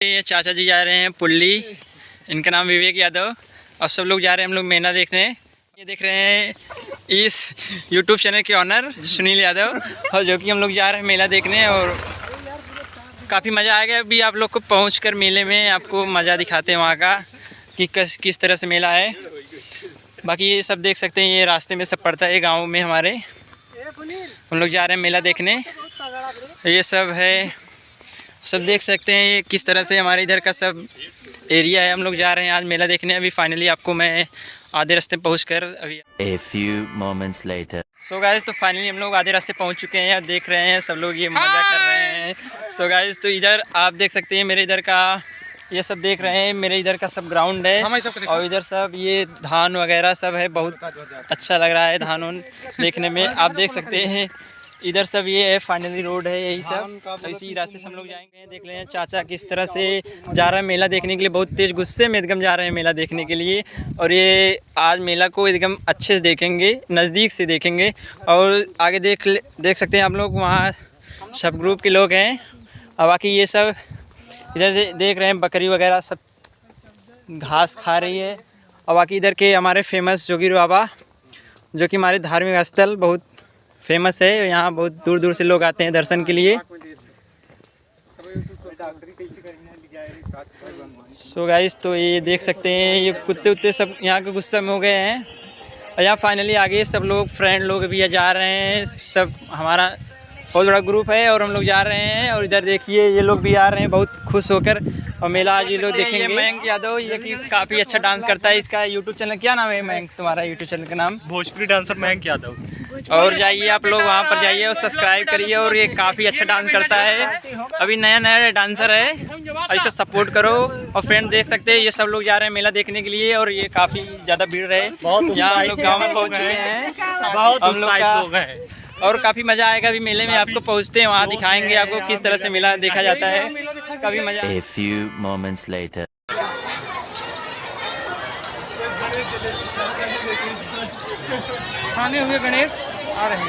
ये चाचा जी जा रहे हैं पुल्ली, इनका नाम विवेक यादव, और सब लोग जा रहे हैं हम लोग मेला देखने। ये देख रहे हैं इस यूट्यूब चैनल के ऑनर सुनील यादव, और जो कि हम लोग जा रहे हैं मेला देखने। और काफ़ी मज़ा आएगा। अभी आप लोग को पहुंचकर मेले में आपको मज़ा दिखाते हैं वहाँ का कि किस तरह से मेला है। बाकी ये सब देख सकते हैं, ये रास्ते में सब पड़ता है गाँव में हमारे। हम लोग जा रहे हैं मेला देखने। ये सब है, सब देख सकते हैं ये किस तरह से हमारे इधर का सब एरिया है। हम लोग जा रहे हैं आज मेला देखने। अभी फाइनली आपको मैं आधे रास्ते पहुंचकर अभी A few moments later. So guys, तो फाइनली हम लोग आधे रास्ते पहुंच चुके हैं। देख रहे हैं सब लोग ये मज़ा कर रहे हैं। सो गाइस, तो इधर आप देख सकते हैं मेरे इधर का ये सब देख रहे हैं, मेरे इधर का सब ग्राउंड है। और इधर सब ये धान वगैरह सब है, बहुत अच्छा लग रहा है धान देखने में। आप देख सकते हैं इधर सब ये है, फाइनली रोड है यही सब। तो इसी रास्ते से हम लोग जाएंगे। देख रहे हैं चाचा किस तरह से जा रहा है मेला देखने के लिए, बहुत तेज़ गुस्से में एकदम जा रहे हैं मेला देखने के लिए। और ये आज मेला को एकदम अच्छे से देखेंगे, नज़दीक से देखेंगे। और आगे देख सकते हैं आप लोग, वहाँ सब ग्रुप के लोग हैं। और बाकी ये सब इधर से देख रहे हैं, बकरी वगैरह सब घास खा रही है। और बाकी इधर के हमारे फेमस जोगिर बाबा, जो कि हमारे धार्मिक स्थल बहुत फेमस है। यहाँ बहुत दूर दूर से लोग आते हैं दर्शन के लिए। सो गाइस, तो ये देख सकते हैं ये कुत्ते उत्ते सब यहाँ के गुस्से में हो गए हैं। और यहाँ फाइनली आगे सब लोग फ्रेंड लोग भी जा रहे हैं। सब हमारा बहुत बड़ा ग्रुप है और हम लोग जा रहे हैं। और इधर देखिए ये लोग भी आ रहे हैं बहुत खुश होकर। और मेला आज ये लोग देखेंगे। मयंक यादव, ये कि काफ़ी अच्छा डांस करता है। इसका यूट्यूब चैनल क्या नाम है मयंक? तुम्हारा यूट्यूब चैनल का नाम? भोजपुरी डांसर मयंक यादव। और जाइए आप लोग वहाँ पर जाइए और सब्सक्राइब करिए। और ये काफ़ी अच्छा डांस करता है, अभी नया डांसर है, और इसको सपोर्ट करो। और फ्रेंड देख सकते हैं ये सब लोग जा रहे हैं मेला देखने के लिए। और ये काफ़ी ज़्यादा भीड़ है, यहाँ हम लोग गाँव में पहुँच चुके हैं, बहुत हम लोग लोग हैं। और काफ़ी मज़ा आएगा। अभी मेले में आपको पहुँचते हैं, वहाँ दिखाएंगे आपको किस तरह से मेला देखा जाता है। काफ़ी मज़ा। A few moments later. खाने हुए गणेश आ रहे हैं।